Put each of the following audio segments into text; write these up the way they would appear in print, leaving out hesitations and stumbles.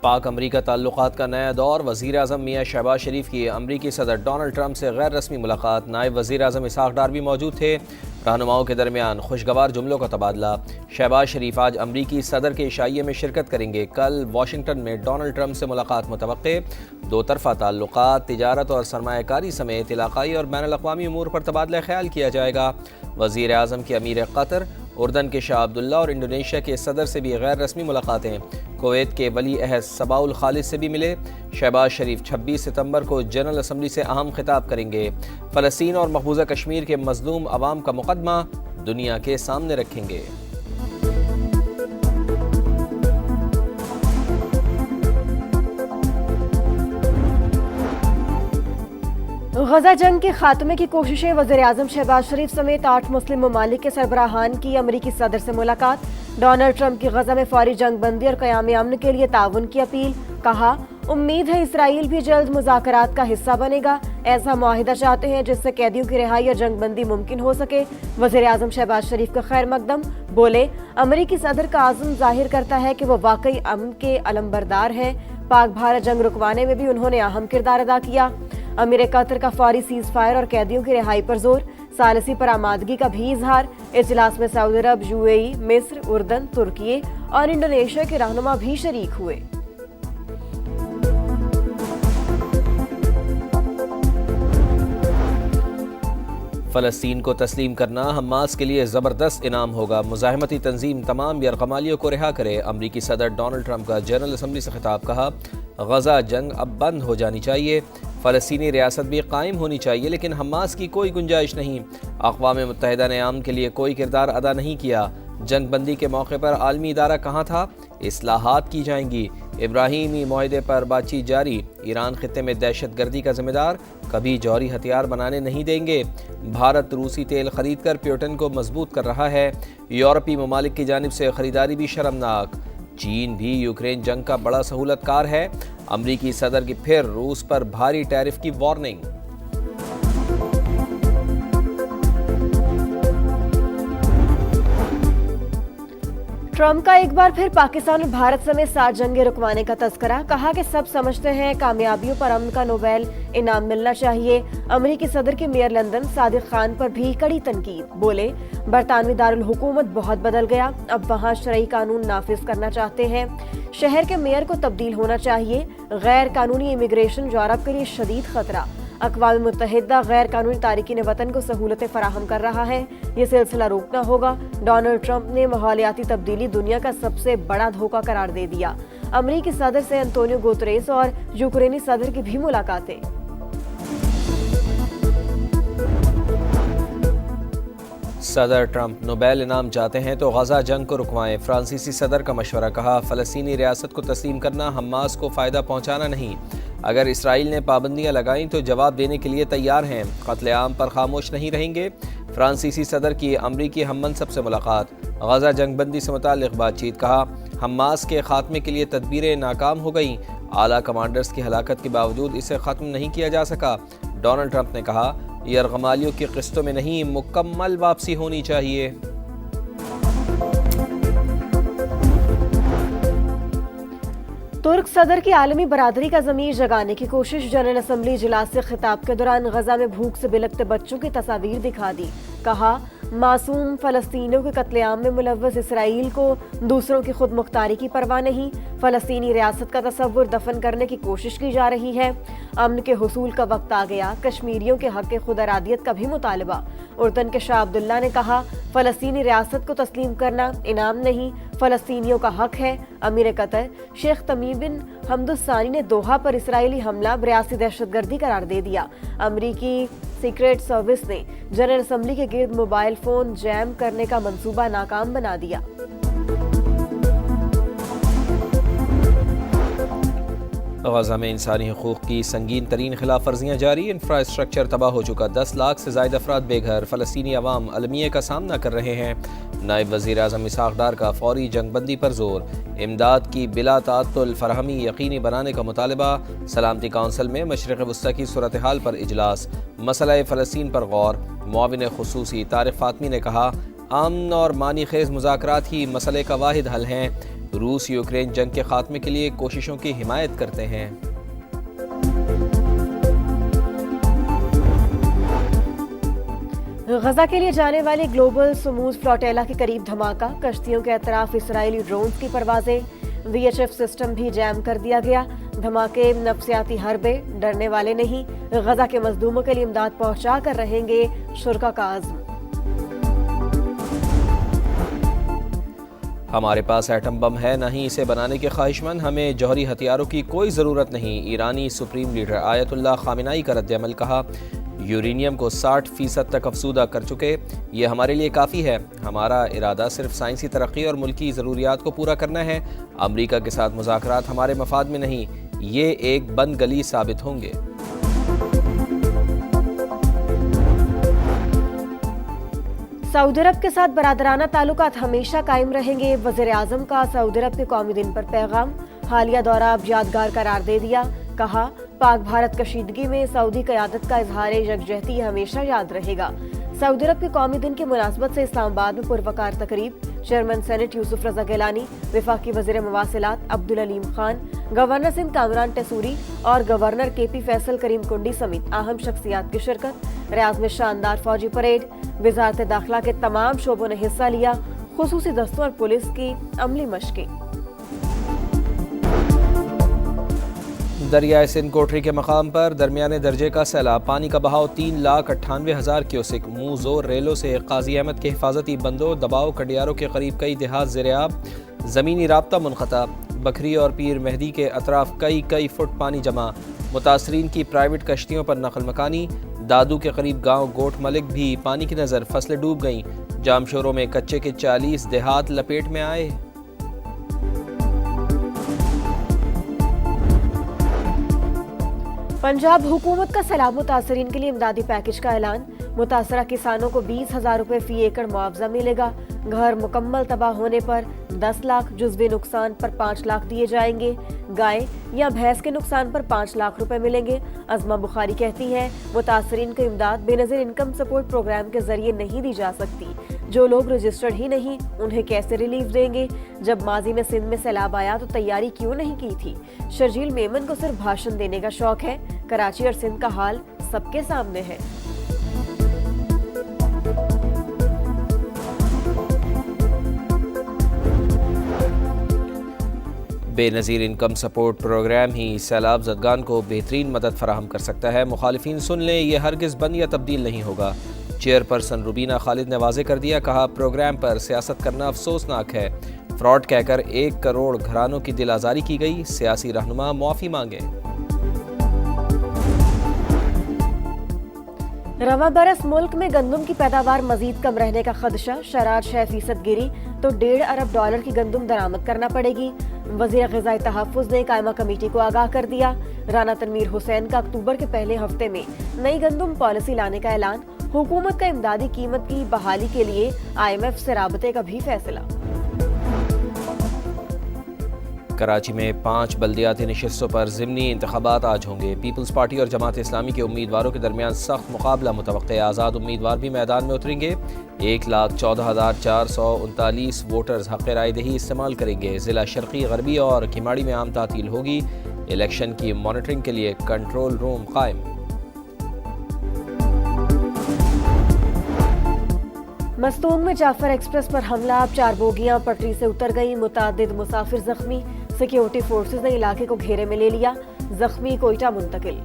پاک امریکہ تعلقات کا نیا دور، وزیر اعظم میاں شہباز شریف کی امریکی صدر ڈونلڈ ٹرمپ سے غیر رسمی ملاقات، نائب وزیر اعظم اسحاق ڈار بھی موجود تھے، رہنماؤں کے درمیان خوشگوار جملوں کا تبادلہ۔ شہباز شریف آج امریکی صدر کے عشائیے میں شرکت کریں گے، کل واشنگٹن میں ڈونلڈ ٹرمپ سے ملاقات متوقع، دو طرفہ تعلقات، تجارت اور سرمایہ کاری سمیت علاقائی اور بین الاقوامی امور پر تبادلہ خیال کیا جائے گا۔ وزیر اعظم کے امیر قطر، اردن کے شاہ عبداللہ اور انڈونیشیا کے صدر سے بھی غیر رسمی ملاقاتیں، کویت کے ولی عہد صباح الخالد سے بھی ملے۔ شہباز شریف 26 ستمبر کو جنرل اسمبلی سے اہم خطاب کریں گے، فلسطین اور مقبوضہ کشمیر کے مظلوم عوام کا مقدمہ دنیا کے سامنے رکھیں گے۔ غزہ جنگ کے خاتمے کی کوششیں، وزیر اعظم شہباز شریف سمیت 8 مسلم ممالک کے سربراہان کی امریکی صدر سے ملاقات، ڈونلڈ ٹرمپ کی غزہ میں فوری جنگ بندی اور قیام امن کے لیے تعاون کی اپیل، کہا امید ہے اسرائیل بھی جلد مذاکرات کا حصہ بنے گا، ایسا معاہدہ چاہتے ہیں جس سے قیدیوں کی رہائی اور جنگ بندی ممکن ہو سکے۔ وزیر اعظم شہباز شریف کا خیر مقدم، بولے امریکی صدر کا عزم ظاہر کرتا ہے کہ وہ واقعی امن کے علمبردار ہیں، پاک بھارت جنگ رکوانے میں بھی انہوں نے اہم کردار ادا کیا۔ امیر قطر کا فوری سیز فائر اور قیدیوں کی رہائی پر زور، ثالثی پر آمادگی کا بھی اظہار۔ اجلاس میں سعودی عرب، UAE، مصر، اردن، ترکی اور انڈونیشیا کے رہنما بھی شریک ہوئے۔ فلسطین کو تسلیم کرنا حماس کے لیے زبردست انعام ہوگا، مزاحمتی تنظیم تمام یرغمالیوں کو رہا کرے، امریکی صدر ڈونلڈ ٹرمپ کا جنرل اسمبلی سے خطاب، کہا غزہ جنگ اب بند ہو جانی چاہیے، فلسطینی ریاست بھی قائم ہونی چاہیے، لیکن حماس کی کوئی گنجائش نہیں۔ اقوام متحدہ نے امن کے لیے کوئی کردار ادا نہیں کیا، جنگ بندی کے موقع پر عالمی ادارہ کہاں تھا؟ اصلاحات کی جائیں گی، ابراہیمی معاہدے پر بات چیت جاری، ایران خطے میں دہشت گردی کا ذمہ دار، کبھی جوہری ہتھیار بنانے نہیں دیں گے، بھارت روسی تیل خرید کر پیوٹن کو مضبوط کر رہا ہے، یورپی ممالک کی جانب سے خریداری بھی شرمناک، چین بھی یوکرین جنگ کا بڑا سہولت کار ہے، امریکی صدر کی پھر روس پر بھاری ٹیرف کی وارننگ۔ ٹرمپ کا ایک بار پھر پاکستان اور بھارت سمیت 7 جنگیں رکوانے کا تذکرہ، کہا کہ سب سمجھتے ہیں کامیابیوں پر امن کا نوبیل انعام ملنا چاہیے۔ امریکی صدر کے میئر لندن صادق خان پر بھی کڑی تنقید، بولے برطانوی دارالحکومت بہت بدل گیا، اب وہاں شرعی قانون نافذ کرنا چاہتے ہیں، شہر کے میئر کو تبدیل ہونا چاہیے، غیر قانونی امیگریشن یورپ کے لیے شدید خطرہ، اقوام متحدہ غیر قانونی تارکین وطن کو سہولتیں فراہم کر رہا ہے، یہ سلسلہ روکنا ہوگا۔ ڈونلڈ ٹرمپ نے ماحولیاتی تبدیلی دنیا کا سب سے بڑا دھوکہ قرار دے دیا۔ امریکی صدر سے انتونیو گوتریس اور یوکرینی صدر کی بھی ملاقاتیں۔ صدر ٹرمپ نوبیل انعام چاہتے ہیں تو غزہ جنگ کو رکوائیں، فرانسیسی صدر کا مشورہ، کہا فلسطینی ریاست کو تسلیم کرنا حماس کو فائدہ پہنچانا نہیں، اگر اسرائیل نے پابندیاں لگائیں تو جواب دینے کے لیے تیار ہیں، قتل عام پر خاموش نہیں رہیں گے۔ فرانسیسی صدر کی امریکی ہم منصب سے ملاقات، غزہ جنگ بندی سے متعلق بات چیت، کہا حماس کے خاتمے کے لیے تدبیریں ناکام ہو گئیں، اعلیٰ کمانڈرز کی ہلاکت کے باوجود اسے ختم نہیں کیا جا سکا۔ ڈونلڈ ٹرمپ نے کہا یرغمالیوں کی قسطوں میں نہیں، مکمل واپسی ہونی چاہیے۔ ترک صدر کی عالمی برادری کا ضمیر جگانے کی کوشش، جنرل اسمبلی اجلاس سے خطاب کے دوران غزہ میں بھوک سے بلکتے بچوں کی تصاویر دکھا دی، کہا معصوم فلسطینیوں کے قتل عام میں ملوث اسرائیل کو دوسروں کی خود مختاری کی پرواہ نہیں، فلسطینی ریاست کا تصور دفن کرنے کی کوشش کی جا رہی ہے، امن کے حصول کا وقت آ گیا، کشمیریوں کے حق خود ارادیت کا بھی مطالبہ۔ اردن کے شاہ عبداللہ نے کہا فلسطینی ریاست کو تسلیم کرنا انعام نہیں، فلسطینیوں کا حق ہے۔ امیر قطر شیخ تمیم بن حمد الثانی نے دوحہ پر اسرائیلی حملہ ریاستی دہشت گردی قرار دے دیا۔ امریکی سیکریٹ سروس نے جنرل اسمبلی کے گرد موبائل فون جیم کرنے کا منصوبہ ناکام بنا دیا۔ غزہ میں انسانی حقوق کی سنگین ترین خلاف ورزیاں جاری، انفراسٹرکچر تباہ ہو چکا، 10 لاکھ سے زائد افراد بے گھر، فلسطینی عوام المیہ کا سامنا کر رہے ہیں۔ نائب وزیر اعظم اسحاق ڈار کا فوری جنگ بندی پر زور، امداد کی بلا تعطل فراہمی یقینی بنانے کا مطالبہ، سلامتی کونسل میں مشرق وسطی کی صورتحال پر اجلاس، مسئلہ فلسطین پر غور، معاون خصوصی طارق فاطمی نے کہا امن اور معنی خیز مذاکرات ہی مسئلے کا واحد حل ہیں، روس یوکرین جنگ کے خاتمے کے لیے کوششوں کی حمایت کرتے ہیں۔ غزہ کے لیے جانے والی گلوبل سموز فلوٹیلا کے قریب دھماکہ، کشتیوں کے اطراف اسرائیلی ڈرونز کی پروازیں، وی ایچ ایف سسٹم بھی جیم کر دیا گیا۔ دھماکے نفسیاتی حربے، ڈرنے والے نہیں، غزہ کے مظلوموں کے لیے امداد پہنچا کر رہیں گے شرکا کا عزم۔ ہمارے پاس ایٹم بم ہے، نہ ہی اسے بنانے کے خواہش مند، ہمیں جوہری ہتھیاروں کی کوئی ضرورت نہیں، ایرانی سپریم لیڈر آیت اللہ خامنائی کا رد عمل۔ کہا یورینیم کو 60% تک افزودہ کر چکے، یہ ہمارے لیے کافی ہے، ہمارا ارادہ صرف سائنسی ترقی اور ملکی ضروریات کو پورا کرنا ہے، امریکہ کے ساتھ مذاکرات ہمارے مفاد میں نہیں، یہ ایک بند گلی ثابت ہوں گے۔ سعودی عرب کے ساتھ برادرانہ تعلقات ہمیشہ قائم رہیں گے، وزیر اعظم کا سعودی عرب کے قومی دن پر پیغام، حالیہ دورہ اب یادگار قرار دے دیا۔ کہا پاک بھارت کشیدگی میں سعودی قیادت کا اظہار یکجہتی ہمیشہ یاد رہے گا۔ سعودی عرب کے قومی دن کی مناسبت سے اسلام آباد میں پروقار تقریب، چیئرمین سینٹ یوسف رضا گیلانی، وفاقی وزیر مواصلات عبدالعلیم خان، گورنر سندھ کامران ٹیسوری اور گورنر کے پی فیصل کریم کنڈی سمیت اہم شخصیات کی شرکت۔ ریاض میں شاندار فوجی پریڈ، وزارت داخلہ کے تمام شعبوں نے حصہ لیا، خصوصی دستوں اور پولیس کی عملی مشقیں۔ دریائے سندھ کوٹری کے مقام پر درمیانے درجے کا سیلاب، پانی کا بہاؤ 3,98,000 کیوسک، منہ زور ریلوں سے قاضی احمد کے حفاظتی بندوں، دباؤ کڈیاروں کے قریب کئی دیہات زیر آب، زمینی رابطہ منقطع، بکھری اور پیر مہدی کے اطراف کئی فٹ پانی جمع، متاثرین کی پرائیویٹ کشتیوں پر نقل مکانی، دادو کے قریب گاؤں گوٹ ملک بھی پانی کی نظر، فصلیں ڈوب گئیں، جامشوروں میں کچے کے 40 دیہات لپیٹ میں آئے۔ پنجاب حکومت کا سیلاب متاثرین کے لیے امدادی پیکج کا اعلان، متاثرہ کسانوں کو 20,000 روپے فی ایکڑ معاوضہ ملے گا، گھر مکمل تباہ ہونے پر 10 لاکھ، جزوی نقصان پر 5 لاکھ دیے جائیں گے، گائے یا بھینس کے نقصان پر 5 لاکھ روپے ملیں گے۔ عظمہ بخاری کہتی ہے متاثرین کو امداد بے نظیر انکم سپورٹ پروگرام کے ذریعے نہیں دی جا سکتی، جو لوگ رجسٹرڈ ہی نہیں انہیں کیسے ریلیف دیں گے؟ جب ماضی میں سندھ میں سیلاب آیا تو تیاری کیوں نہیں کی تھی؟ شرجیل میمن کو صرف بھاشن دینے کا شوق ہے، کراچی اور سندھ کا حال سب کے سامنے ہے۔ بے نظیر انکم سپورٹ پروگرام ہی سیلاب زدگان کو بہترین مدد فراہم کر سکتا ہے، مخالفین سن لیں، یہ ہرگز بند یا تبدیل نہیں ہوگا۔ چیئرپرسن روبینہ خالد نے واضح کر دیا، کہا پروگرام پر سیاست کرنا افسوسناک ہے، فراڈ کہہ کر 1 کروڑ گھرانوں کی دل آزاری کی گئی، سیاسی رہنما معافی مانگے۔ رواں برس ملک میں گندم کی پیداوار مزید کم رہنے کا خدشہ، شرح 6% گری تو $1.5 ارب کی گندم درآمد کرنا پڑے گی۔ وزیر غذائی تحفظ نے قائمہ کمیٹی کو آگاہ کر دیا۔ رانا تنویر حسین کا اکتوبر کے پہلے ہفتے میں نئی گندم پالیسی لانے کا اعلان، حکومت کا امدادی قیمت کی بحالی کے لیے IMF سے رابطے کا بھی فیصلہ۔ کراچی میں 5 بلدیاتی نشستوں پر ضمنی انتخابات آج ہوں گے، پیپلز پارٹی اور جماعت اسلامی کے امیدواروں کے درمیان سخت مقابلہ متوقع، آزاد امیدوار بھی میدان میں اتریں گے۔ 1,14,439 ووٹرز حق رائے دہی استعمال کریں گے، ضلع شرقی، غربی اور کھماڑی میں عام تعطیل ہوگی، الیکشن کی مانیٹرنگ کے لیے کنٹرول روم قائم۔ مستونگ میں جعفر ایکسپریس پر حملہ، 4 بوگیاں پٹری سے اتر گئیں، متعدد مسافر زخمی، سیکیورٹی فورسز نے علاقے کو گھیرے میں لے لیا، زخمی کوئٹہ منتقل۔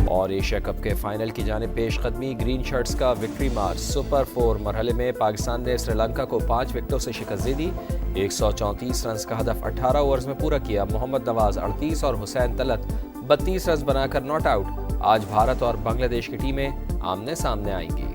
اور ایشیا کپ کے فائنل کی جانب پیش قدمی، گرین شرٹس کا وکٹری مارچ، سپر 4 مرحلے میں پاکستان نے سری لنکا کو 5 وکٹوں سے شکست دے دی، 134 رنز کا ہدف 18 اوورز میں پورا کیا، محمد نواز 38 اور حسین طلعت 32 رنز بنا کر ناٹ آؤٹ۔ آج بھارت اور بنگلہ دیش کی ٹیمیں آمنے سامنے آئیں گی۔